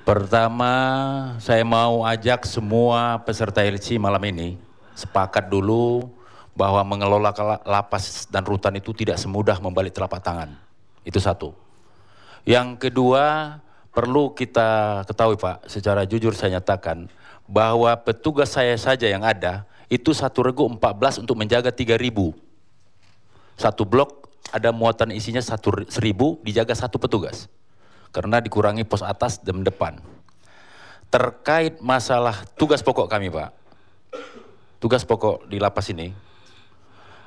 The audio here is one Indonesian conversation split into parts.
Pertama, saya mau ajak semua peserta LC malam ini sepakat dulu bahwa mengelola lapas dan rutan itu tidak semudah membalik telapak tangan. Itu satu. Yang kedua, perlu kita ketahui Pak, secara jujur saya nyatakan bahwa petugas saya saja yang ada itu satu regu 14 untuk menjaga 3.000. Satu blok ada muatan isinya 1.000, dijaga satu petugas. Karena dikurangi pos atas dan depan. Terkait masalah tugas pokok kami Pak, tugas pokok di lapas ini,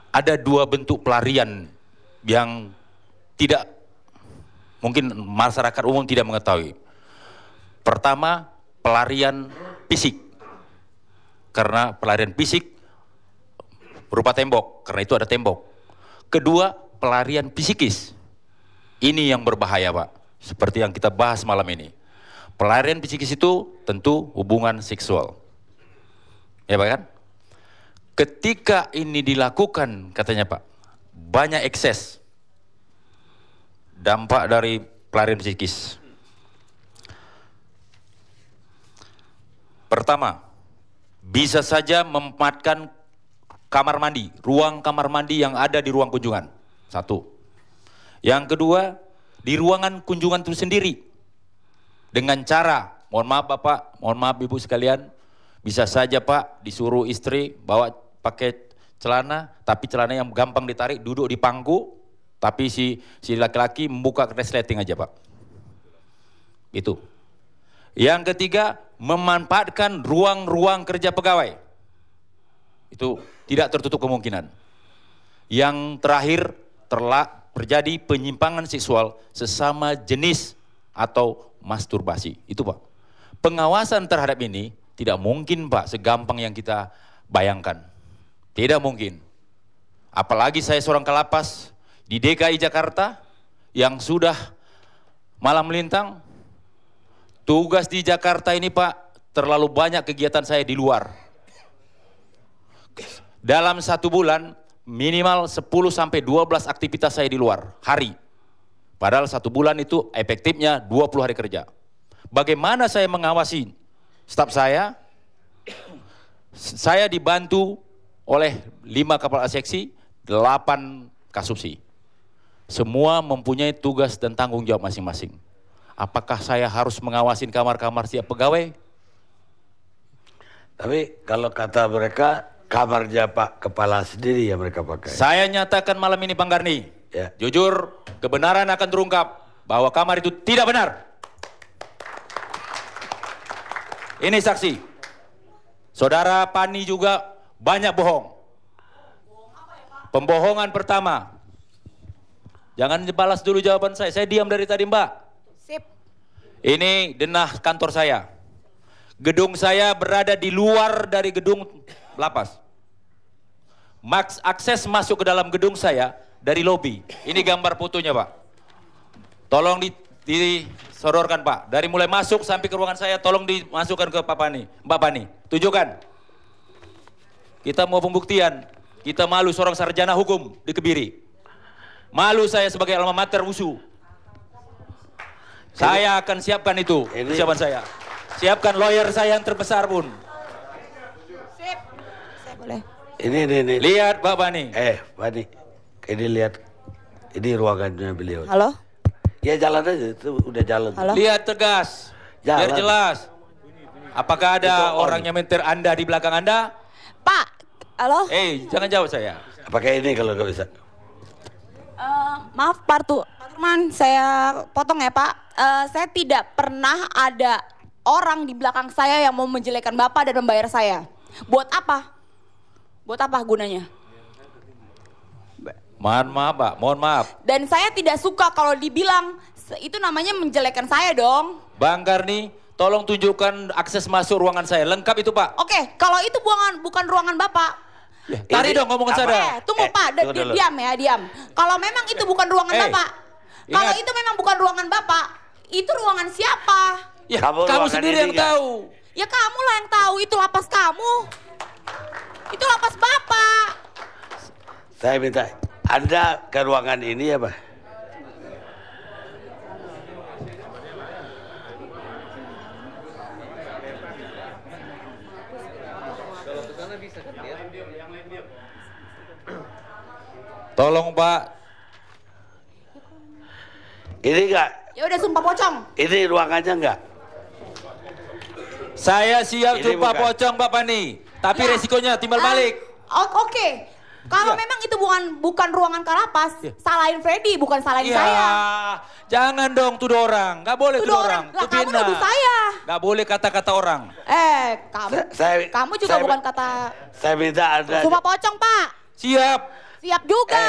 ada dua bentuk pelarian yang tidak, mungkin masyarakat umum tidak mengetahui. Pertama, pelarian fisik. Karena pelarian fisik berupa tembok, karena itu ada tembok. Kedua, pelarian psikis. Ini yang berbahaya Pak, seperti yang kita bahas malam ini. Pelarian psikis itu tentu hubungan seksual. Ya Pak kan? Ketika ini dilakukan, katanya Pak, banyak ekses dampak dari pelarian psikis. Pertama, bisa saja memanfaatkan kamar mandi, ruang kamar mandi yang ada di ruang kunjungan. Satu. Yang kedua, di ruangan kunjungan itu sendiri. Dengan cara, mohon maaf Bapak, mohon maaf Ibu sekalian, bisa saja Pak disuruh istri bawa pakai celana, tapi celana yang gampang ditarik, duduk di pangku, tapi si laki-laki membuka resleting aja Pak. Itu. Yang ketiga, memanfaatkan ruang-ruang kerja pegawai. Itu tidak tertutup kemungkinan. Yang terakhir, terjadi penyimpangan seksual sesama jenis atau masturbasi. Itu Pak. Pengawasan terhadap ini tidak mungkin Pak segampang yang kita bayangkan. Tidak mungkin. Apalagi saya seorang kalapas di DKI Jakarta yang sudah malam melintang. Tugas di Jakarta ini Pak, terlalu banyak kegiatan saya di luar. Dalam 1 bulan minimal 10-12 aktivitas saya di luar hari. Padahal 1 bulan itu efektifnya 20 hari kerja. Bagaimana saya mengawasi staf saya? Saya dibantu oleh 5 kepala seksi, 8 kasubsi. Semua mempunyai tugas dan tanggung jawab masing-masing. Apakah saya harus mengawasin kamar-kamar setiap pegawai? Tapi kalau kata mereka, kamarnya Pak Kepala sendiri yang mereka pakai. Saya nyatakan malam ini Bang Garni, ya. Jujur, kebenaran akan terungkap bahwa kamar itu tidak benar. Ini saksi. Saudara Pani juga banyak bohong. Pembohongan pertama. Jangan balas dulu jawaban saya diam dari tadi Mbak. Sip. Ini denah kantor saya. Gedung saya berada di luar dari gedung lapas. Akses masuk ke dalam gedung saya dari lobi. Ini gambar fotonya Pak. Tolong disodorkan Pak. Dari mulai masuk sampai ke ruangan saya tolong dimasukkan ke Pak Pani. Mbak Pani, tunjukkan. Kita mau pembuktian. Kita malu seorang sarjana hukum di Kebiri. Malu saya sebagai alma mater USU. Saya akan siapkan itu, persiapan saya. Siapkan lawyer saya yang terbesar pun. Sip. Saya boleh. Ini. Lihat Pak Bani. Bani. Ini lihat. Ini ruangannya beliau. Halo? Ya jalan aja, itu udah jalan. Halo? Lihat tegas. Jalan. Biar jelas. Apakah ada orang yang mentir Anda di belakang Anda? Pak, halo? Jangan jawab saya. Pakai ini kalau nggak bisa. Maaf Pak Turman, saya potong ya Pak. Saya tidak pernah ada orang di belakang saya yang mau menjelekkan Bapak dan membayar saya. Buat apa? Buat apa gunanya? Mohon maaf Pak, mohon maaf. Dan saya tidak suka kalau dibilang itu namanya menjelekkan saya dong. Bang Garni, tolong tunjukkan akses masuk ruangan saya. Lengkap itu Pak. Oke, kalau itu bukan ruangan Bapak. Tadi dong ngomongan saya. Tunggu Pak, diam ya, diam. Kalau memang itu bukan ruangan Bapak. Kalau itu memang bukan ruangan Bapak, itu ruangan siapa? Ya, kamu sendiri yang tahu. Ya kamu lah yang tahu, itu lapas kamu. Itu lapas Bapak. Saya minta, Anda ke ruangan ini ya Pak? Tolong Pak. Ini enggak, Ya udah sumpah pocong. ini ruangannya enggak? Saya siap Ini jumpa bukan. pocong Pak Pani. Tapi Ya. resikonya timbal balik. Oke. Kalau Iya. memang itu bukan ruangan Kalapas, Iya. salahin Freddy, bukan salahin Iya, saya. jangan dong tuduh orang. Gak boleh Tuduh tuduh orang. orang. Lah, Itu kamu fitnah. nuduh saya. Gak boleh kata-kata orang. Kamu juga saya- bukan kata Saya minta ada. sumpah pocong, Pak. Siap. Siap juga.